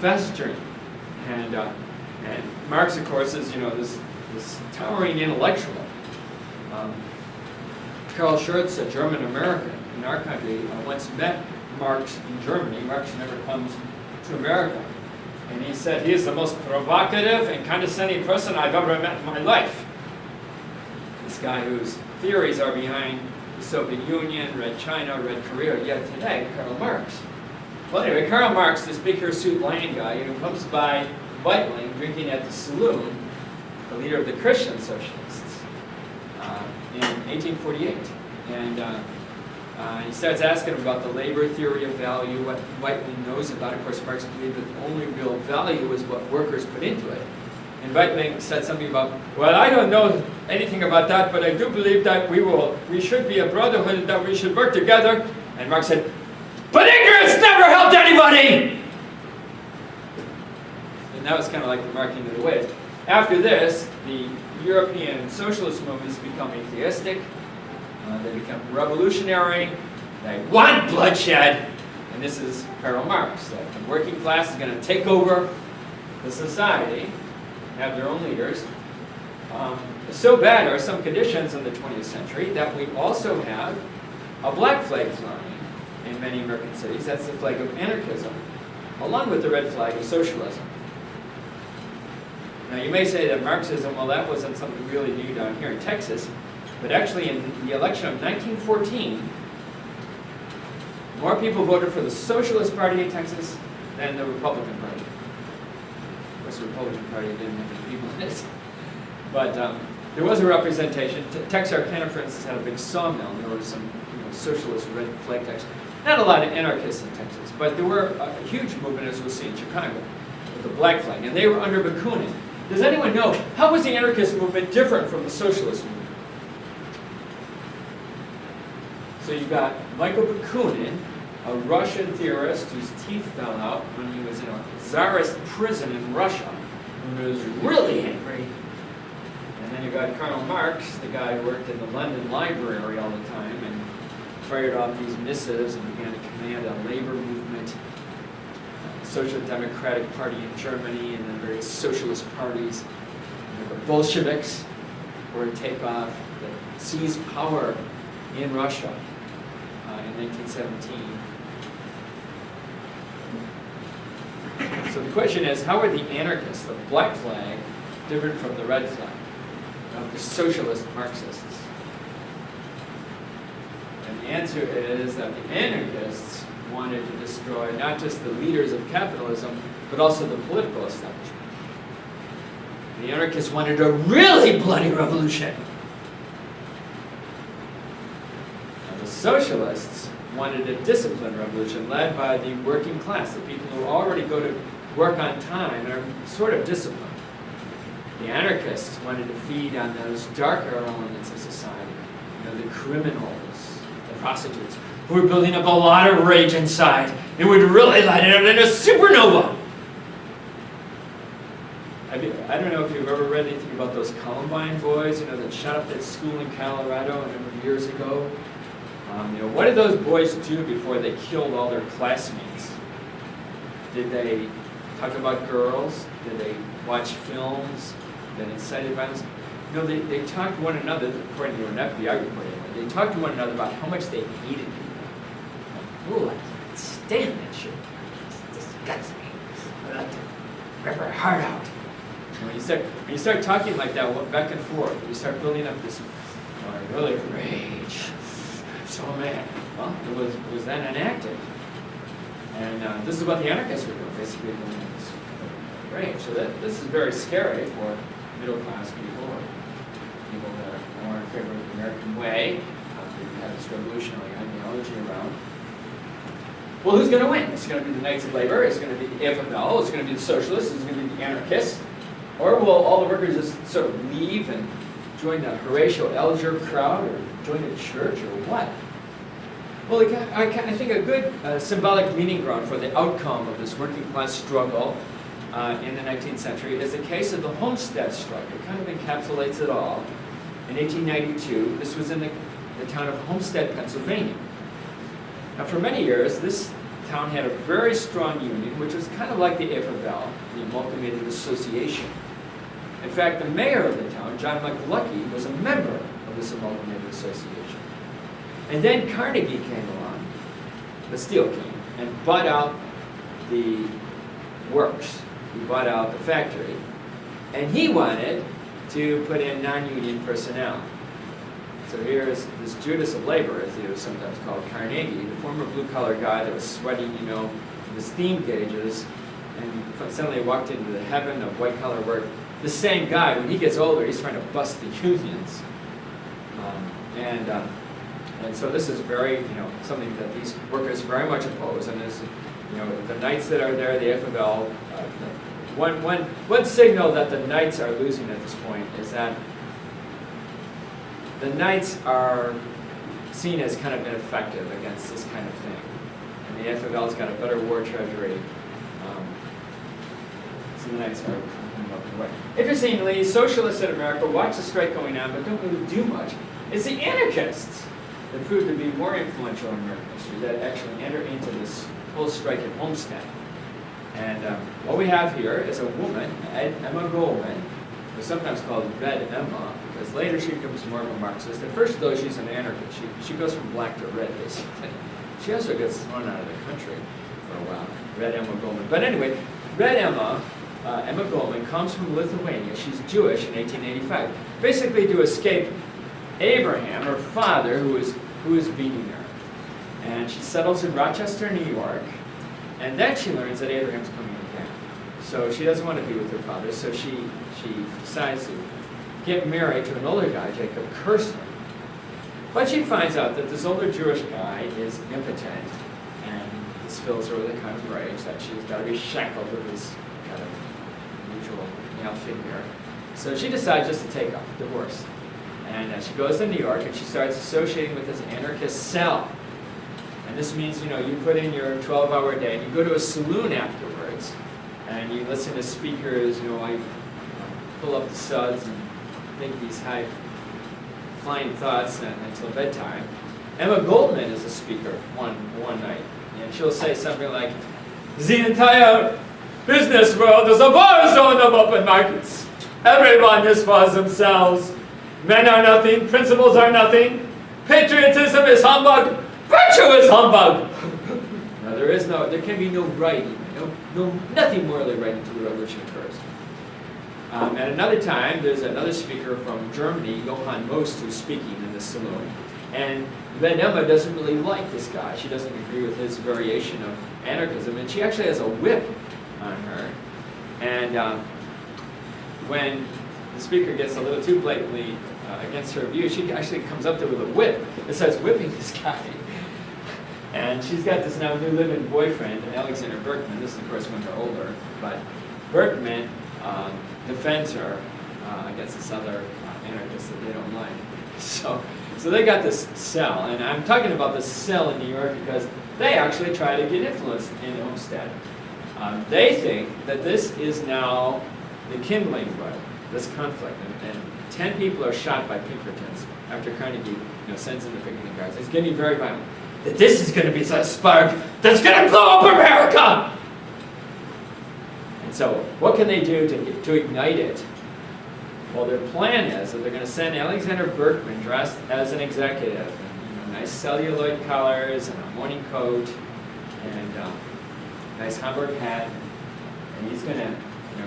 festering. And Marx, of course, is this towering intellectual. Karl Schurz, a German-American in our country, once met Marx in Germany. Marx never comes to America. And he said, he is the most provocative and condescending person I've ever met in my life. This guy whose theories are behind the Soviet Union, Red China, Red Korea, yet today, Karl Marx. Well, anyway, Karl Marx, this big hirsute lion guy, comes by Weitling drinking at the saloon, the leader of the Christian Socialists, in 1848. And he starts asking him about the labor theory of value, what Weitling knows about it. Of course, Marx believed that the only real value is what workers put into it. And Weitling said something about, well, I don't know anything about that, but I do believe that we should be a brotherhood and that we should work together. And Marx said, but ignorance never helped anybody! And that was kind of like the marking of the ways. After this, the European socialist movements become atheistic. They become revolutionary. They want bloodshed. And this is Karl Marx, that the working class is going to take over the society, have their own leaders. So bad are some conditions in the 20th century that we also have a black flag flying in many American cities. That's the flag of anarchism, along with the red flag of socialism. Now you may say that Marxism, well, that wasn't something really new down here in Texas, but actually in the election of 1914, more people voted for the Socialist Party in Texas than the Republican Party. Of course, the Republican Party didn't have any people in it. But there was a representation. Texarkana, for instance, had a big sawmill, and there were some socialist red flag types. Not a lot of anarchists in Texas, but there were a huge movement, as we'll see in Chicago, with the black flag, and they were under Bakunin. Does anyone know, how was the anarchist movement different from the socialist movement? So you've got Michael Bakunin, a Russian theorist whose teeth fell out when he was in a Tsarist prison in Russia, and was really angry. And then you've got Karl Marx, the guy who worked in the London Library all the time and fired off these missives and began to command a labor movement, Social Democratic Party in Germany, and then various socialist parties. And the Bolsheviks were to take off, to seize power in Russia in 1917. So the question is, how are the anarchists, the black flag, different from the red flag of the socialist Marxists? And the answer is that the anarchists wanted to destroy not just the leaders of capitalism, but also the political establishment. The anarchists wanted a really bloody revolution. And the socialists wanted a disciplined revolution led by the working class, the people who already go to work on time and are sort of disciplined. The anarchists wanted to feed on those darker elements of society, the criminals, the prostitutes, who were building up a lot of rage inside. It would really light it up in a supernova. I don't know if you've ever read anything about those Columbine boys, that shot up that school in Colorado a number of years ago. What did those boys do before they killed all their classmates? Did they talk about girls? Did they watch films that incited violence? They talked to one another, according to an FBI report anyway, they talked to one another about how much they hated people. Ooh, I can't stand that shit. It disgusts me. I like to rip her heart out. When you start talking like that, back and forth, you start building up this really rage. I'm so mad. Well, it was then enacted. And this is what the anarchists were doing, basically doing this rage. So this is very scary for middle-class people or people that are more in favor of the American way. We have this revolutionary ideology around. Well, who's going to win? It's going to be the Knights of Labor, it's going to be the AFL, it's going to be the socialists, it's going to be the anarchists. Or will all the workers just sort of leave and join the Horatio Alger crowd or join a church or what? Well, I think a good symbolic meaning ground for the outcome of this working class struggle in the 19th century is the case of the Homestead strike. It kind of encapsulates it all. In 1892, this was in the town of Homestead, Pennsylvania. Now, for many years, this town had a very strong union, which was kind of like the AFL, the Amalgamated Association. In fact, the mayor of the town, John McLuckie, was a member of this Amalgamated Association. And then Carnegie came along, the Steel King, and bought out the works. He bought out the factory. And he wanted to put in non-union personnel. So here's this Judas of labor, as he was sometimes called, Carnegie, the former blue-collar guy that was sweating, the steam gauges, and suddenly walked into the heaven of white-collar work. The same guy, when he gets older, he's trying to bust the unions. And so this is very, something that these workers very much oppose. And there's, the Knights that are there, the FFL, one signal that the Knights are losing at this point is that the Knights are seen as kind of ineffective against this kind of thing. And the FFL's got a better war treasury. So the Knights are coming up the way. Interestingly, socialists in America watch the strike going on, but don't really do much. It's the anarchists that prove to be more influential in American history that actually enter into this whole strike at Homestead. And what we have here is a woman, Emma Goldman, who's sometimes called Red Emma, because later she becomes more of a Marxist. At first, though, she's an anarchist. She goes from black to red, basically. She also gets thrown out of the country for a while, Red Emma Goldman. But anyway, Red Emma, Emma Goldman, comes from Lithuania. She's Jewish in 1885, basically to escape Abraham, her father, who is beating her. And she settles in Rochester, New York, and then she learns that Abraham's coming again. So she doesn't want to be with her father, so she decides to get married to an older guy, Jacob Kirsten. But she finds out that this older Jewish guy is impotent, and this fills her with a kind of rage that she's got to be shackled with this kind of unusual male figure. So she decides just to take a divorce. And she goes to New York and she starts associating with this anarchist cell. And this means, you put in your 12-hour day and you go to a saloon afterwards and you listen to speakers, I pull up the suds and think these high flying thoughts until bedtime. Emma Goldman is a speaker one night, and she'll say something like, "The entire business world is a war zone of open markets. Everyone is for themselves. Men are nothing, principles are nothing, patriotism is humbug, virtue is humbug." Now there can be no right, nothing morally right until the revolution occurs. At another time, there's another speaker from Germany, Johann Most, who's speaking in this saloon. And then Emma doesn't really like this guy. She doesn't agree with his variation of anarchism, and she actually has a whip on her. And when the speaker gets a little too blatantly against her view, she actually comes up there with a whip and starts whipping this guy. And she's got this now new living boyfriend, Alexander Berkman. This is, of course, when they're older. But Berkman defends her against this other anarchist that they don't like. So they got this cell. And I'm talking about this cell in New York because they actually try to get influence in Homestead. They think that this is now the kindling of this conflict. And 10 people are shot by Pinkertons after Carnegie sends in the picketing guards. It's getting very violent. That this is going to be a spark that's going to blow up America! And so what can they do to ignite it? Well, their plan is that they're going to send Alexander Berkman dressed as an executive. Nice celluloid collars and a morning coat and nice Hamburg hat. And he's going to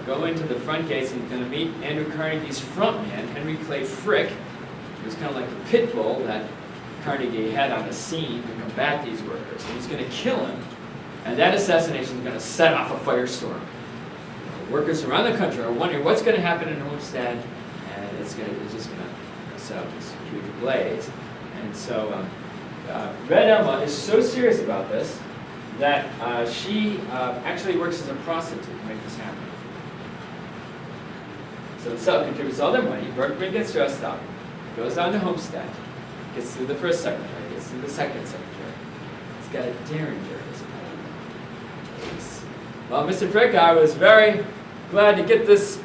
go into the front gates and he's going to meet Andrew Carnegie's frontman, Henry Clay Frick. He was kind of like the pit bull that Carnegie had on the scene to combat these workers. And he's going to kill him. And that assassination is going to set off a firestorm. Workers around the country are wondering what's going to happen in Homestead, and it's just going to set up this huge blaze. And so Red Emma is so serious about this that she actually works as a prostitute to make this happen. So the cell contributes all their money. Berkman gets dressed up, goes down to Homestead, gets through the first secretary, gets through the second secretary. He's got a Derringer as well. Well, Mr. Frick, I was very glad to get this.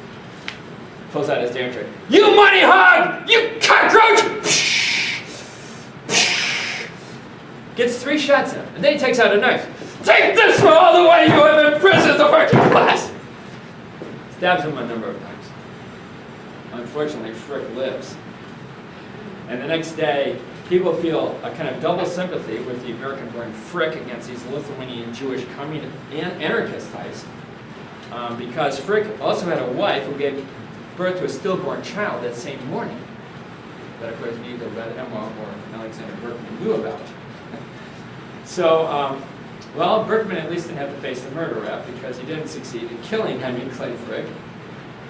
Pulls out his Derringer. "You money hog! You cockroach!" Gets 3 shots at him, and then he takes out a knife. Take this for all the way you have imprisoned the working class! Stabs him a number of times. Unfortunately, Frick lives. And the next day, people feel a kind of double sympathy with the American-born Frick against these Lithuanian Jewish communist anarchist types, because Frick also had a wife who gave birth to a stillborn child that same morning, that of course neither Red Emma or Alexander Berkman knew about. So, well, Berkman at least didn't have to face the murder rap because he didn't succeed in killing Henry Clay Frick,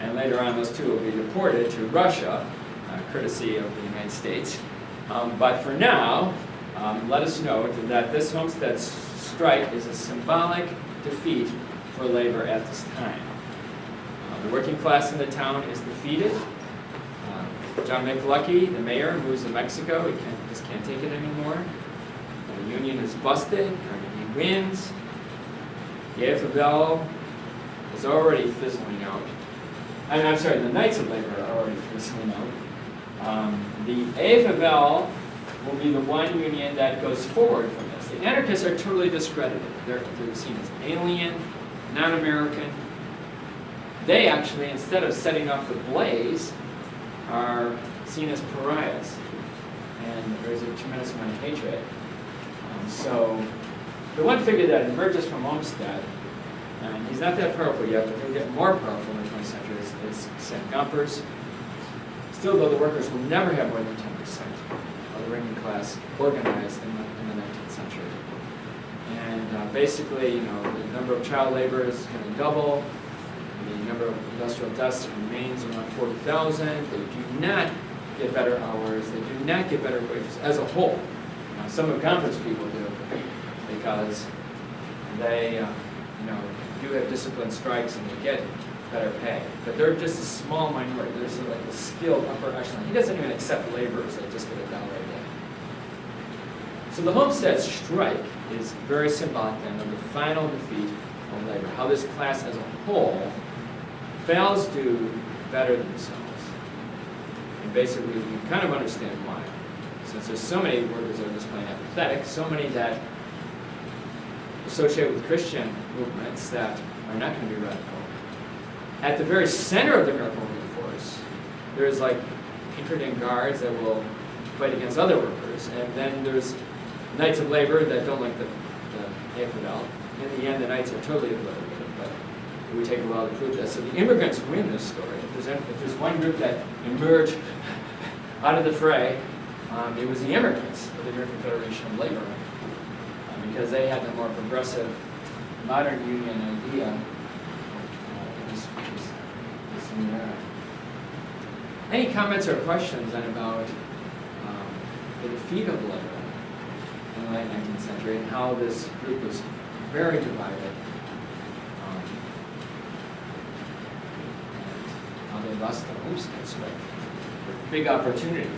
and later on those two will be deported to Russia, courtesy of the United States. But for now, let us note that this Homestead strike is a symbolic defeat for labor at this time. The working class in the town is defeated. John McLucky, the mayor, moves to Mexico. He just can't take it anymore. The union is busted. Carnegie wins. The AFL is already fizzling out. I'm sorry, the Knights of Labor are already fizzling out. The AFL will be the one union that goes forward from this. The anarchists are totally discredited. They're seen as alien, non-American. They actually, instead of setting off the blaze, are seen as pariahs. And there's a tremendous amount of hatred. So the one figure that emerges from Olmsted, and he's not that powerful yet, but he'll get more powerful in the 20th century, is Sam Gompers. Still, though, the workers will never have more than 10% of the working class organized in the 19th century. And basically, the number of child labor is going to double. The number of industrial deaths remains around 40,000. They do not get better hours. They do not get better wages as a whole. Some of Gompers people do because they, do have disciplined strikes and they get better pay. But they're just a small minority. There's like a skilled upper echelon. He doesn't even accept laborers that just get $1 a day. So the Homestead strike is very symbolic then of the final defeat of labor. How this class as a whole fails to better themselves. And basically, you can kind of understand why. Since there's so many workers that are just plain apathetic, so many that associate with Christian movements that are not going to be radical. At the very center of the American working force, there's like Pinkerton guards that will fight against other workers, and then there's Knights of Labor that don't like the AFL. In the end, the Knights are totally obliterated, but it would take a while to prove that. So the immigrants win this story. If there's one group that emerged out of the fray, it was the immigrants of the American Federation of Labor, because they had the more progressive, modern union idea in this new era. Any comments or questions then about the defeat of labor in the late 19th century and how this group was very divided, and how they lost the Homestead strike? Big opportunity.